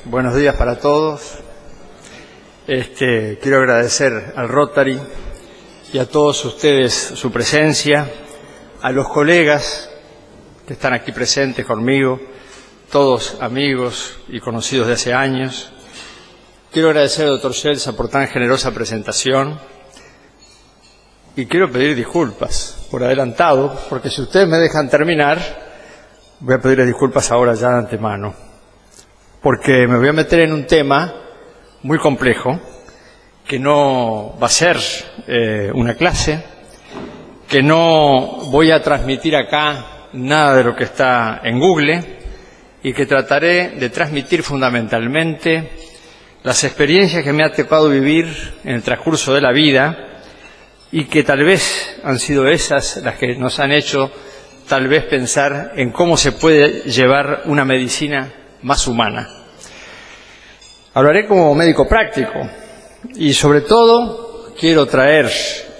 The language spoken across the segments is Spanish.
Buenos días para todos. Quiero agradecer al Rotary y a todos ustedes su presencia, a los colegas que están aquí presentes conmigo, todos amigos y conocidos de hace años. Quiero agradecer al doctor Celsa por tan generosa presentación y quiero pedir disculpas por adelantado, porque si ustedes me dejan terminar, voy a pedirles disculpas ahora ya de antemano, porque me voy a meter en un tema muy complejo, que no va a ser una clase, que no voy a transmitir acá nada de lo que está en Google y que trataré de transmitir fundamentalmente las experiencias que me ha tocado vivir en el transcurso de la vida y que tal vez han sido esas las que nos han hecho tal vez pensar en cómo se puede llevar una medicina más humana. Hablaré como médico práctico y sobre todo quiero traer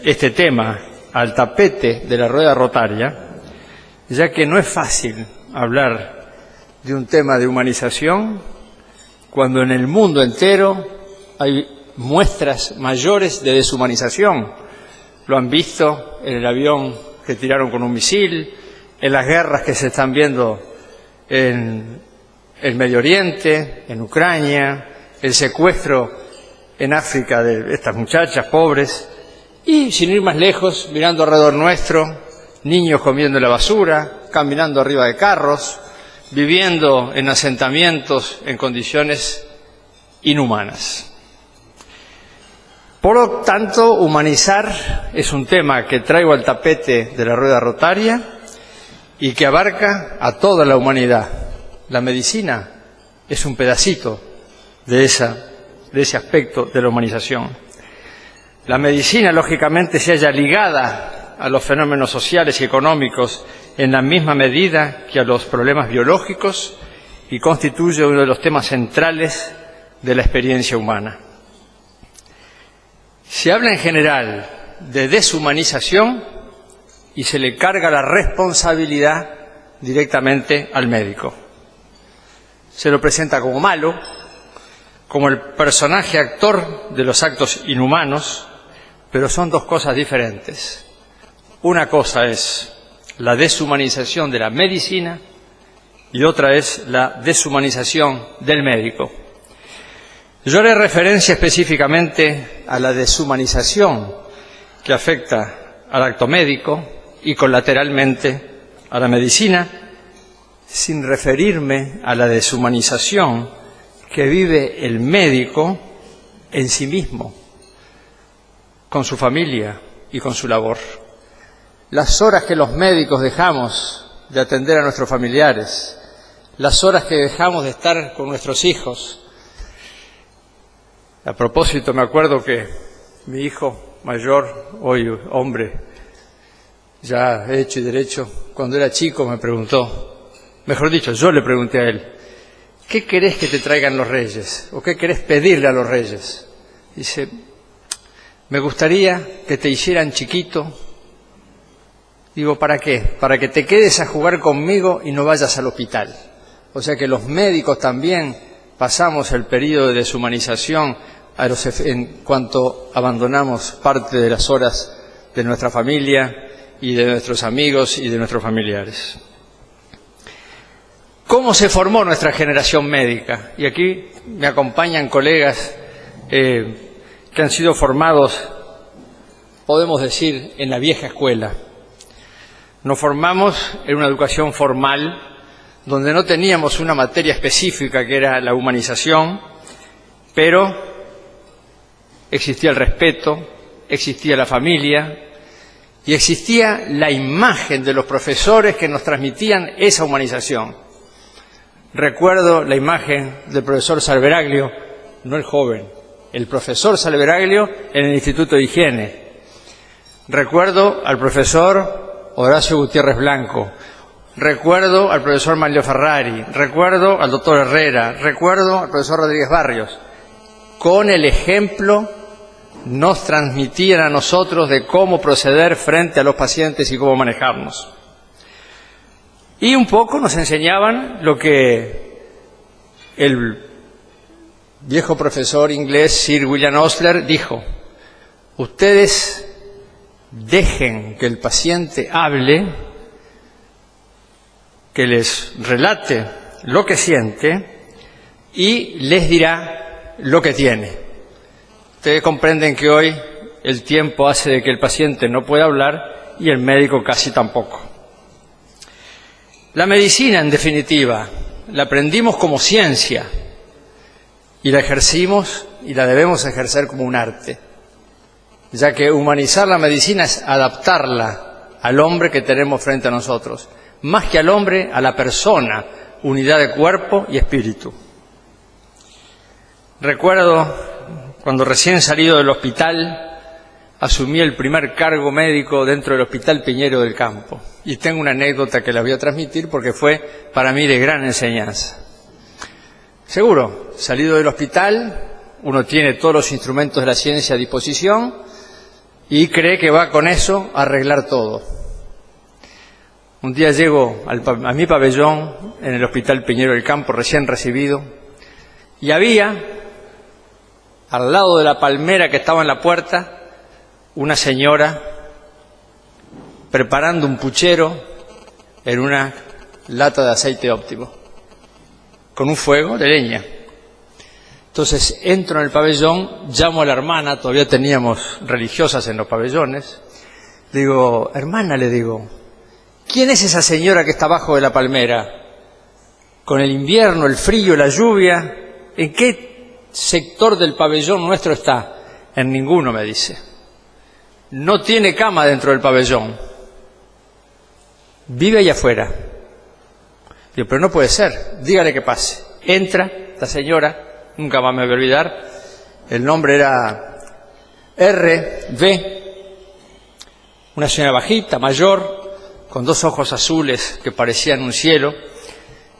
este tema al tapete de la rueda rotaria, ya que no es fácil hablar de un tema de humanización cuando en el mundo entero hay muestras mayores de deshumanización. Lo han visto en el avión que tiraron con un misil, en las guerras que se están viendo en el Medio Oriente, en Ucrania, el secuestro en África de estas muchachas pobres, y sin ir más lejos, mirando alrededor nuestro, niños comiendo la basura, caminando arriba de carros, viviendo en asentamientos en condiciones inhumanas. Por lo tanto, humanizar es un tema que traigo al tapete de la rueda rotaria y que abarca a toda la humanidad. La medicina es un pedacito de ese aspecto de la humanización. La medicina, lógicamente, se halla ligada a los fenómenos sociales y económicos en la misma medida que a los problemas biológicos y constituye uno de los temas centrales de la experiencia humana. Se habla en general de deshumanización y se le carga la responsabilidad directamente al médico. Se lo presenta como malo, como el personaje actor de los actos inhumanos, pero son dos cosas diferentes. Una cosa es la deshumanización de la medicina y otra es la deshumanización del médico. Yo haré referencia específicamente a la deshumanización que afecta al acto médico y colateralmente a la medicina, sin referirme a la deshumanización que vive el médico en sí mismo, con su familia y con su labor. Las horas que los médicos dejamos de atender a nuestros familiares, las horas que dejamos de estar con nuestros hijos. A propósito, me acuerdo que mi hijo mayor, hoy hombre, ya hecho y derecho, cuando era chico me preguntó, mejor dicho, yo le pregunté a él, ¿qué querés que te traigan los reyes? ¿O qué querés pedirle a los reyes? Dice, me gustaría que te hicieran chiquito. Digo, ¿para qué? Para que te quedes a jugar conmigo y no vayas al hospital. O sea que los médicos también pasamos el periodo de deshumanización en cuanto abandonamos parte de las horas de nuestra familia y de nuestros amigos y de nuestros familiares. ¿Cómo se formó nuestra generación médica? Y aquí me acompañan colegas que han sido formados, podemos decir, en la vieja escuela. Nos formamos en una educación formal, donde no teníamos una materia específica que era la humanización, pero existía el respeto, existía la familia y existía la imagen de los profesores que nos transmitían esa humanización. Recuerdo la imagen del profesor Salveraglio, no el joven, el profesor Salveraglio en el Instituto de Higiene. Recuerdo al profesor Horacio Gutiérrez Blanco, recuerdo al profesor Manlio Ferrari, recuerdo al doctor Herrera, recuerdo al profesor Rodríguez Barrios. Con el ejemplo nos transmitían a nosotros de cómo proceder frente a los pacientes y cómo manejarnos. Y un poco nos enseñaban lo que el viejo profesor inglés Sir William Osler dijo: ustedes dejen que el paciente hable, que les relate lo que siente y les dirá lo que tiene. Ustedes comprenden que hoy el tiempo hace de que el paciente no pueda hablar y el médico casi tampoco. La medicina, en definitiva, la aprendimos como ciencia y la ejercimos y la debemos ejercer como un arte, ya que humanizar la medicina es adaptarla al hombre que tenemos frente a nosotros, más que al hombre, a la persona, unidad de cuerpo y espíritu. Recuerdo cuando recién salido del hospital, asumí el primer cargo médico dentro del Hospital Piñero del Campo. Y tengo una anécdota que la voy a transmitir porque fue para mí de gran enseñanza. Seguro, salido del hospital, uno tiene todos los instrumentos de la ciencia a disposición y cree que va con eso a arreglar todo. Un día llego a mi pabellón en el Hospital Piñero del Campo, recién recibido, y había, al lado de la palmera que estaba en la puerta, una señora preparando un puchero en una lata de aceite óptimo, con un fuego de leña. Entonces entro en el pabellón, llamo a la hermana, todavía teníamos religiosas en los pabellones, le digo: hermana, le digo, ¿quién es esa señora que está abajo de la palmera? Con el invierno, el frío, la lluvia, ¿en qué sector del pabellón nuestro está? En ninguno, me dice. No tiene cama dentro del pabellón. Vive allá afuera. Digo: pero no puede ser, dígale que pase. Entra la señora, nunca más me voy a olvidar, el nombre era R.V., una señora bajita, mayor, con dos ojos azules que parecían un cielo,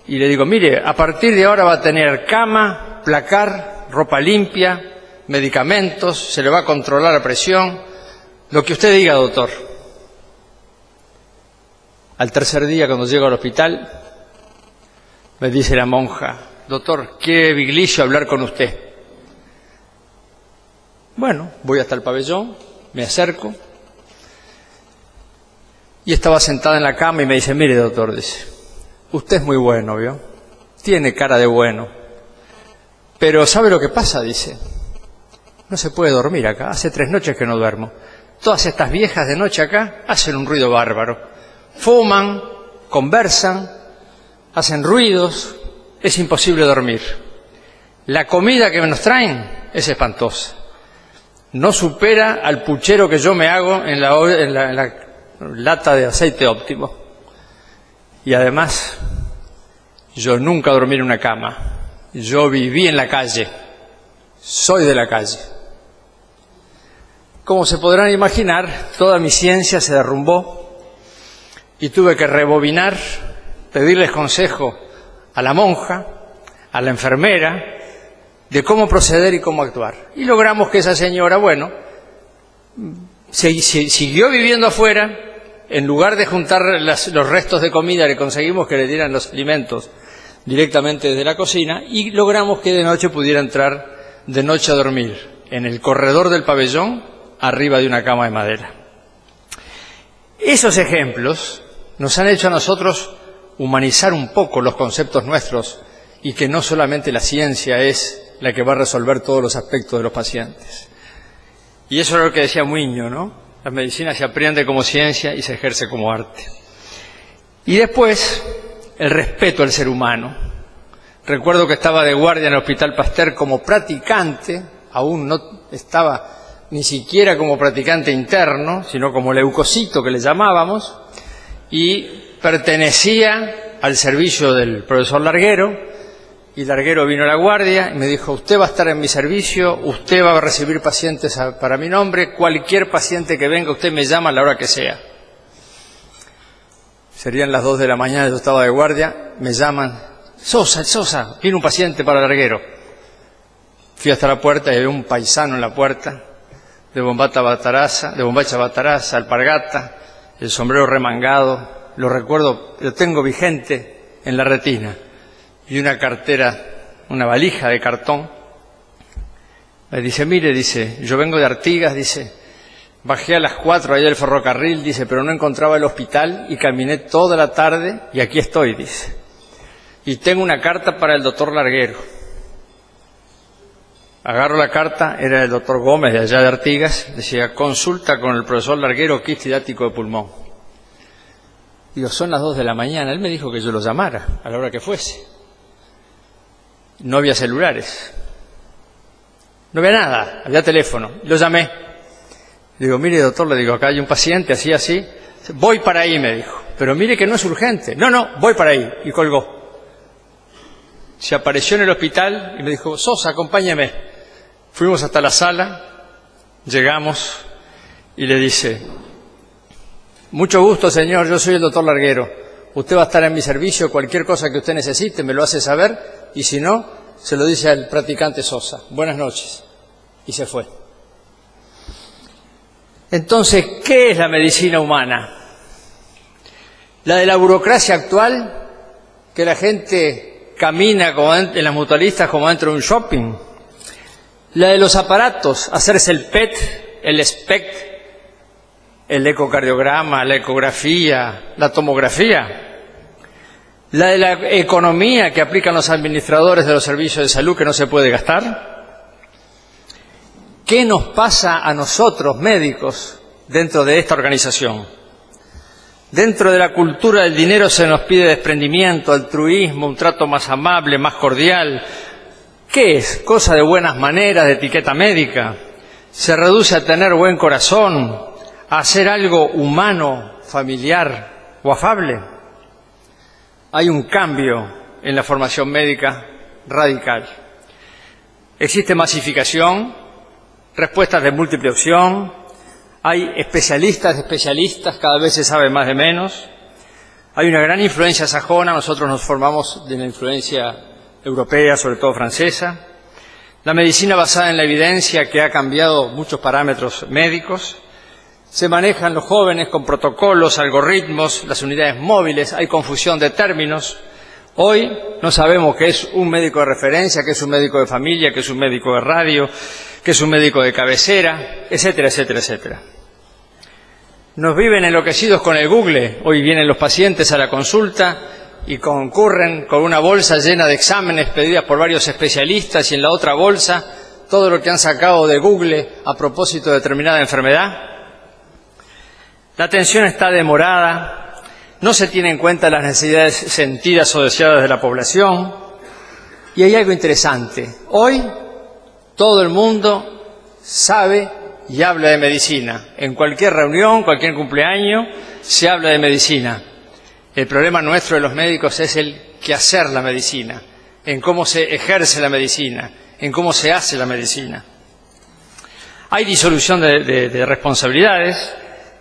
y le digo: mire, a partir de ahora va a tener cama, placar, ropa limpia, medicamentos, se le va a controlar la presión, lo que usted diga, doctor. Al tercer día, cuando llego al hospital, me dice la monja: doctor, quiere Viglicio hablar con usted. Bueno, voy hasta el pabellón, me acerco, y estaba sentada en la cama y me dice: mire, doctor, dice, usted es muy bueno, ¿vio? Tiene cara de bueno. Pero ¿sabe lo que pasa? Dice, no se puede dormir acá, hace 3 noches que no duermo. Todas estas viejas de noche acá hacen un ruido bárbaro. Fuman, conversan, hacen ruidos, es imposible dormir. La comida que nos traen es espantosa. No supera al puchero que yo me hago en la lata de aceite óptimo. Y además, yo nunca dormí en una cama. Yo viví en la calle. Soy de la calle. Como se podrán imaginar, toda mi ciencia se derrumbó y tuve que rebobinar, pedirles consejo a la monja, a la enfermera, de cómo proceder y cómo actuar. Y logramos que esa señora, bueno, siguió viviendo afuera. En lugar de juntar los restos de comida, le conseguimos que le dieran los alimentos directamente desde la cocina y logramos que de noche pudiera entrar de noche a dormir en el corredor del pabellón, arriba de una cama de madera. Esos ejemplos nos han hecho a nosotros humanizar un poco los conceptos nuestros y que no solamente la ciencia es la que va a resolver todos los aspectos de los pacientes. Y eso es lo que decía Muiño, ¿no? La medicina se aprende como ciencia y se ejerce como arte. Y después, el respeto al ser humano. Recuerdo que estaba de guardia en el Hospital Pasteur como practicante, aún no estaba ni siquiera como practicante interno, sino como leucocito que le llamábamos, y pertenecía al servicio del profesor Larguero, y Larguero vino a la guardia y me dijo: usted va a estar en mi servicio, usted va a recibir pacientes para mi nombre, cualquier paciente que venga usted me llama a la hora que sea. Serían las 2 de la mañana, yo estaba de guardia, me llaman: Sosa, viene un paciente para Larguero. Fui hasta la puerta y había un paisano en la puerta, de bombacha bataraza, alpargata, el sombrero remangado, lo recuerdo, lo tengo vigente en la retina, y una cartera, una valija de cartón Me dice, mire, dice, yo vengo de Artigas, dice, bajé a las 4 allá del ferrocarril, dice, pero no encontraba el hospital y caminé toda la tarde y aquí estoy, dice. Y tengo una carta para el doctor Larguero. Agarro la carta, era el doctor Gómez de allá de Artigas, decía, consulta con el profesor Larguero, quiste didático de pulmón. Digo, son las 2 de la mañana, él me dijo que yo lo llamara a la hora que fuese. No había celulares. No había nada, había teléfono. Lo llamé. Digo, mire doctor, le digo, acá hay un paciente, así, así. Voy para ahí, me dijo. Pero mire que no es urgente. No, voy para ahí. Y colgó. Se apareció en el hospital y me dijo, Sosa, acompáñame. Fuimos hasta la sala, llegamos y le dice, mucho gusto señor, yo soy el doctor Larguero. Usted va a estar en mi servicio, cualquier cosa que usted necesite me lo hace saber y si no, se lo dice al practicante Sosa. Buenas noches. Y se fue. Entonces, ¿qué es la medicina humana? La de la burocracia actual, que la gente camina como en las mutualistas como dentro de un shopping. La de los aparatos, hacerse el PET, el SPECT, el ecocardiograma, la ecografía, la tomografía. La de la economía que aplican los administradores de los servicios de salud que no se puede gastar. ¿Qué nos pasa a nosotros, médicos, dentro de esta organización? Dentro de la cultura del dinero se nos pide desprendimiento, altruismo, un trato más amable, más cordial. ¿Qué es? Cosa de buenas maneras, de etiqueta médica. Se reduce a tener buen corazón, a hacer algo humano, familiar o afable. Hay un cambio en la formación médica radical. Existe masificación, respuestas de múltiple opción, hay especialistas de especialistas, cada vez se sabe más de menos, hay una gran influencia sajona, nosotros nos formamos de la influencia europea, sobre todo francesa, la medicina basada en la evidencia que ha cambiado muchos parámetros médicos, se manejan los jóvenes con protocolos, algoritmos, las unidades móviles, hay confusión de términos. Hoy no sabemos qué es un médico de referencia, qué es un médico de familia, qué es un médico de radio, qué es un médico de cabecera, etcétera, etcétera, etcétera. Nos viven enloquecidos con el Google. Hoy vienen los pacientes a la consulta y concurren con una bolsa llena de exámenes pedidas por varios especialistas y en la otra bolsa todo lo que han sacado de Google a propósito de determinada enfermedad. La atención está demorada, no se tienen en cuenta las necesidades sentidas o deseadas de la población. Y hay algo interesante. Hoy todo el mundo sabe y habla de medicina. En cualquier reunión, cualquier cumpleaños, se habla de medicina. El problema nuestro de los médicos es el quehacer la medicina, en cómo se ejerce la medicina, en cómo se hace la medicina. Hay disolución de responsabilidades.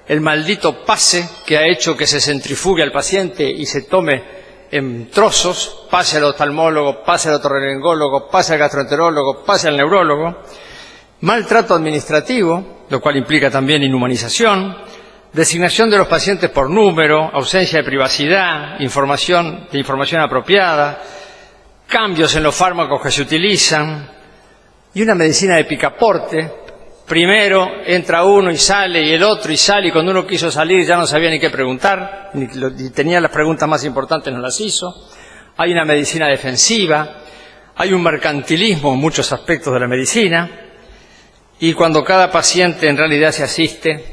El maldito pase que ha hecho que se centrifugue al paciente y se tome en trozos, pase al oftalmólogo, pase al otorrinolaringólogo, pase al gastroenterólogo, pase al neurólogo. Maltrato administrativo, lo cual implica también inhumanización, designación de los pacientes por número, ausencia de privacidad, información apropiada, cambios en los fármacos que se utilizan y una medicina de picaporte. Primero entra uno y sale y el otro y sale y cuando uno quiso salir ya no sabía ni qué preguntar, ni tenía las preguntas más importantes, no las hizo. Hay una medicina defensiva, hay un mercantilismo en muchos aspectos de la medicina y cuando cada paciente en realidad se asiste,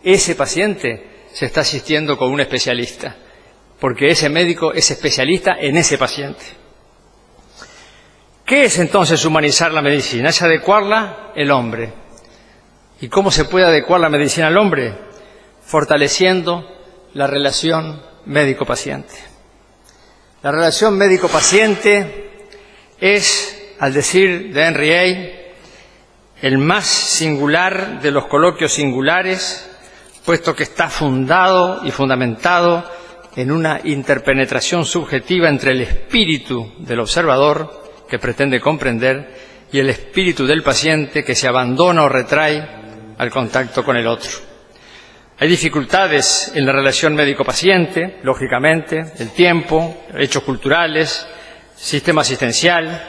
ese paciente se está asistiendo con un especialista, porque ese médico es especialista en ese paciente. ¿Qué es entonces humanizar la medicina? Es adecuarla el hombre. ¿Y cómo se puede adecuar la medicina al hombre? Fortaleciendo la relación médico-paciente. La relación médico-paciente es, al decir de Henry Hay, el más singular de los coloquios singulares, puesto que está fundado y fundamentado en una interpenetración subjetiva entre el espíritu del observador, que pretende comprender, y el espíritu del paciente, que se abandona o retrae al contacto con el otro. Hay dificultades en la relación médico-paciente, lógicamente, el tiempo, hechos culturales, sistema asistencial,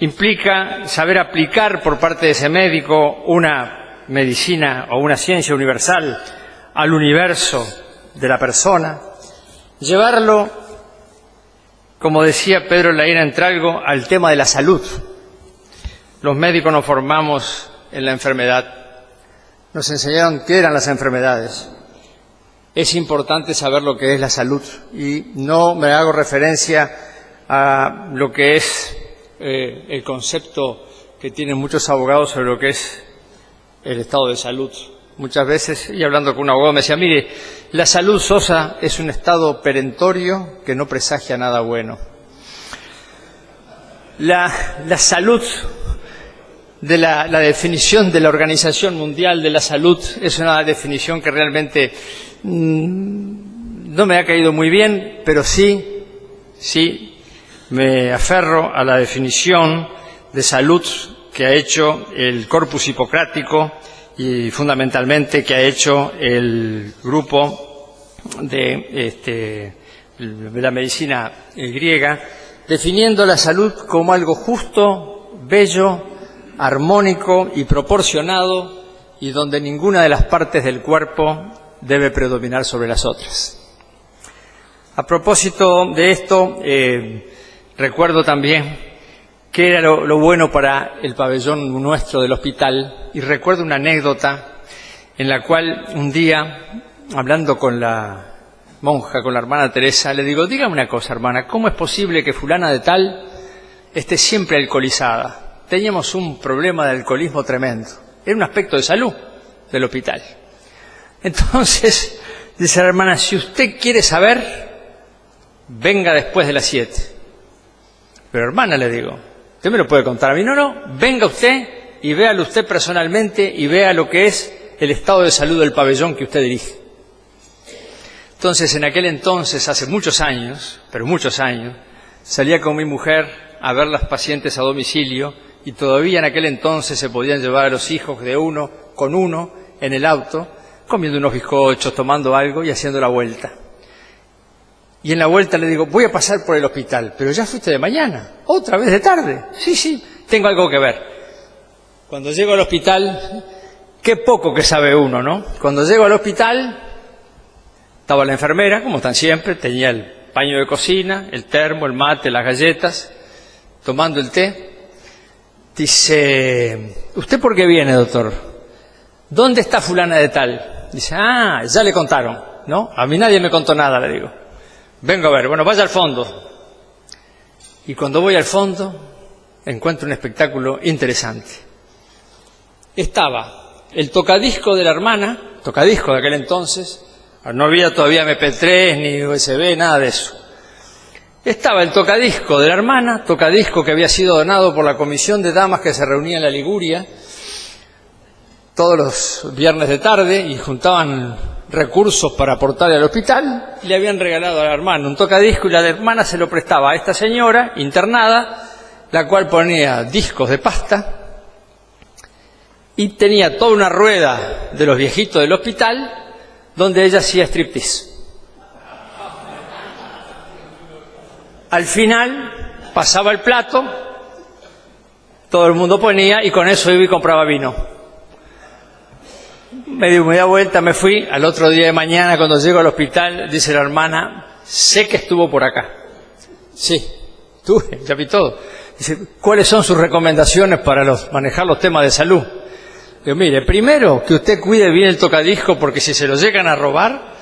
implica saber aplicar por parte de ese médico una medicina o una ciencia universal al universo de la persona, llevarlo, como decía Pedro Laína Entralgo, al tema de la salud. Los médicos nos formamos en la enfermedad, nos enseñaron qué eran las enfermedades. Es importante saber lo que es la salud y no me hago referencia a lo que es el concepto que tienen muchos abogados sobre lo que es el estado de salud. Muchas veces, y hablando con un abogado, me decía, mire, la salud, Sosa, es un estado perentorio que no presagia nada bueno. La salud, de la definición de la Organización Mundial de la Salud, es una definición que realmente no me ha caído muy bien, pero sí me aferro a la definición de salud que ha hecho el corpus hipocrático y fundamentalmente que ha hecho el grupo de la medicina griega, definiendo la salud como algo justo, bello, armónico y proporcionado, y donde ninguna de las partes del cuerpo debe predominar sobre las otras. A propósito de esto, recuerdo también que era lo bueno para el pabellón nuestro del hospital, y recuerdo una anécdota en la cual un día, hablando con la monja, con la hermana Teresa, le digo, dígame una cosa, hermana, ¿cómo es posible que fulana de tal esté siempre alcoholizada? Teníamos un problema de alcoholismo tremendo, era un aspecto de salud del hospital. Entonces, dice la hermana, si usted quiere saber, venga después de las 7. Pero hermana, le digo, ¿usted me lo puede contar a mí? No, venga usted y véalo usted personalmente y vea lo que es el estado de salud del pabellón que usted dirige. Entonces, en aquel entonces, hace muchos años, pero muchos años, salía con mi mujer a ver las pacientes a domicilio y todavía en aquel entonces se podían llevar a los hijos de uno con uno en el auto, comiendo unos bizcochos, tomando algo y haciendo la vuelta. Y en la vuelta le digo, voy a pasar por el hospital, pero ya fuiste de mañana, otra vez de tarde. Sí, tengo algo que ver. Cuando llego al hospital, qué poco que sabe uno, ¿no? Cuando llego al hospital, estaba la enfermera, como están siempre, tenía el paño de cocina, el termo, el mate, las galletas, tomando el té. Dice, ¿usted por qué viene, doctor? ¿Dónde está fulana de tal? Dice, ya le contaron, ¿no? A mí nadie me contó nada, le digo. Vengo a ver, bueno, vaya al fondo. Y cuando voy al fondo, encuentro un espectáculo interesante. Estaba el tocadisco de la hermana, tocadisco de aquel entonces, no había todavía MP3 ni USB, nada de eso. Estaba el tocadisco de la hermana, tocadisco que había sido donado por la comisión de damas que se reunía en la Liguria todos los viernes de tarde y juntaban recursos para aportarle al hospital, y le habían regalado a la hermana un tocadisco y la hermana se lo prestaba a esta señora internada, la cual ponía discos de pasta y tenía toda una rueda de los viejitos del hospital donde ella hacía striptease. Al final pasaba el plato, todo el mundo ponía y con eso iba y compraba vino. Me di media vuelta, me fui. Al otro día de mañana, cuando llego al hospital, dice la hermana, sé que estuvo por acá. Sí, estuve, ya vi todo. Dice, ¿cuáles son sus recomendaciones para manejar los temas de salud? Digo, mire, primero, que usted cuide bien el tocadisco, porque si se lo llegan a robar,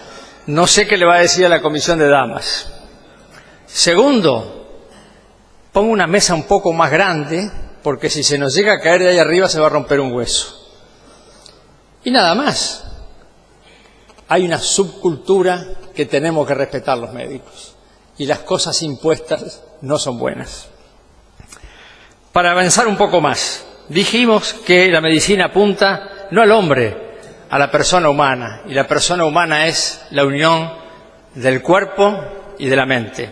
no sé qué le va a decir a la comisión de damas. Segundo, ponga una mesa un poco más grande, porque si se nos llega a caer de ahí arriba se va a romper un hueso. Y nada más. Hay una subcultura que tenemos que respetar los médicos, y las cosas impuestas no son buenas. Para avanzar un poco más, dijimos que la medicina apunta no al hombre, a la persona humana, y la persona humana es la unión del cuerpo y de la mente.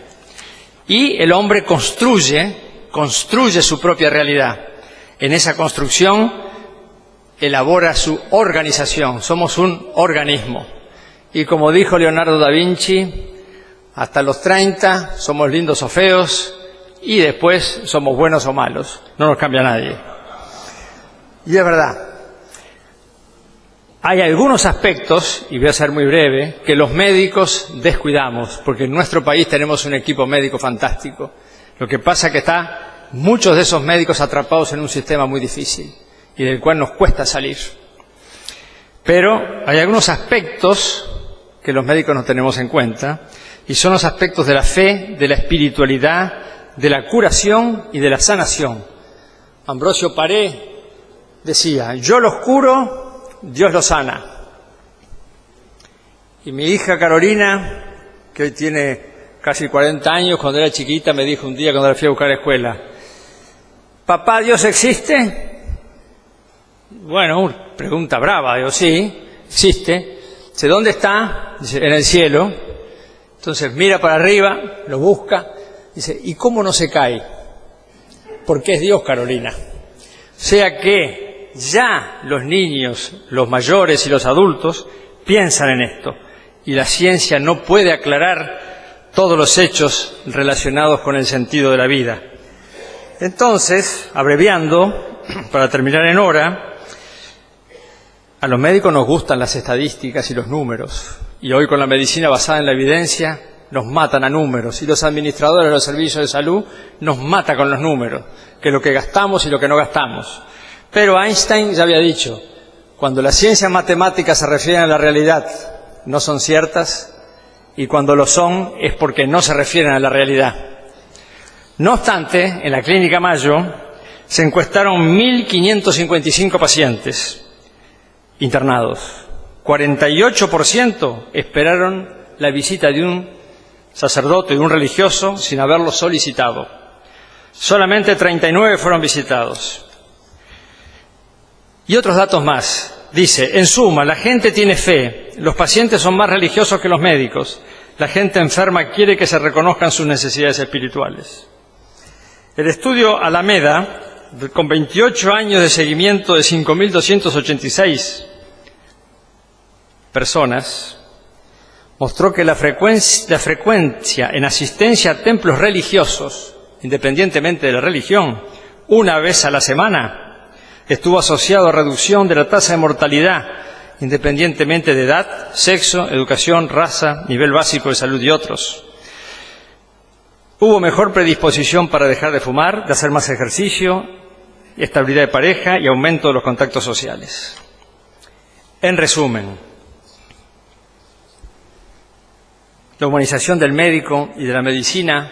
Y el hombre construye su propia realidad. En esa construcción elabora su organización. Somos un organismo. Y como dijo Leonardo da Vinci, hasta los 30 somos lindos o feos, y después somos buenos o malos, no nos cambia nadie. Y es verdad. Hay algunos aspectos, y voy a ser muy breve, que los médicos descuidamos, porque en nuestro país tenemos un equipo médico fantástico. Lo que pasa es que están muchos de esos médicos atrapados en un sistema muy difícil y del cual nos cuesta salir. Pero hay algunos aspectos que los médicos no tenemos en cuenta, y son los aspectos de la fe, de la espiritualidad, de la curación y de la sanación. Ambrosio Paré decía: yo los curo, Dios lo sana. Y mi hija Carolina, que hoy tiene casi 40 años, cuando era chiquita me dijo un día cuando la fui a buscar a la escuela: ¿papá, Dios existe? Bueno, pregunta brava. Digo, sí, existe. Dice, ¿dónde está? Dice, en el cielo. Entonces mira para arriba, lo busca. Dice, ¿y cómo no se cae? Porque es Dios, Carolina. O sea que ya los niños, los mayores y los adultos piensan en esto, y la ciencia no puede aclarar todos los hechos relacionados con el sentido de la vida. Entonces, abreviando, para terminar en hora, a los médicos nos gustan las estadísticas y los números, y hoy con la medicina basada en la evidencia nos matan a números, y los administradores de los servicios de salud nos matan con los números, que es lo que gastamos y lo que no gastamos. Pero Einstein ya había dicho, cuando las ciencias matemáticas se refieren a la realidad, no son ciertas, y cuando lo son es porque no se refieren a la realidad. No obstante, en la Clínica Mayo se encuestaron 1.555 pacientes internados. 48% esperaron la visita de un sacerdote, de un religioso, sin haberlo solicitado. Solamente 39 fueron visitados. Y otros datos más. Dice, en suma, la gente tiene fe, los pacientes son más religiosos que los médicos, la gente enferma quiere que se reconozcan sus necesidades espirituales. El estudio Alameda, con 28 años de seguimiento de 5.286 personas, mostró que la frecuencia en asistencia a templos religiosos, independientemente de la religión, una vez a la semana, estuvo asociado a reducción de la tasa de mortalidad, independientemente de edad, sexo, educación, raza, nivel básico de salud y otros. Hubo mejor predisposición para dejar de fumar, de hacer más ejercicio, estabilidad de pareja y aumento de los contactos sociales. En resumen, la humanización del médico y de la medicina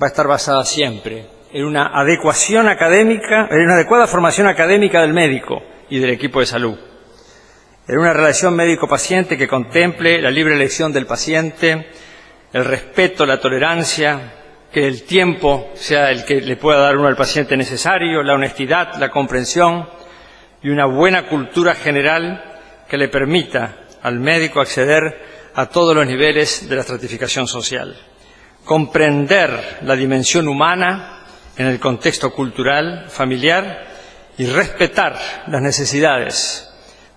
va a estar basada siempre en una adecuación académica, en una adecuada formación académica del médico y del equipo de salud, en una relación médico-paciente que contemple la libre elección del paciente, el respeto, la tolerancia, que el tiempo sea el que le pueda dar uno al paciente necesario, la honestidad, la comprensión y una buena cultura general que le permita al médico acceder a todos los niveles de la estratificación social. Comprender la dimensión humana en el contexto cultural, familiar, y respetar las necesidades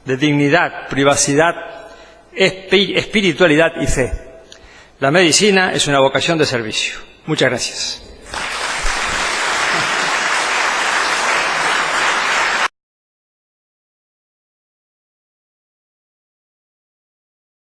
de dignidad, privacidad, espiritualidad y fe. La medicina es una vocación de servicio. Muchas gracias.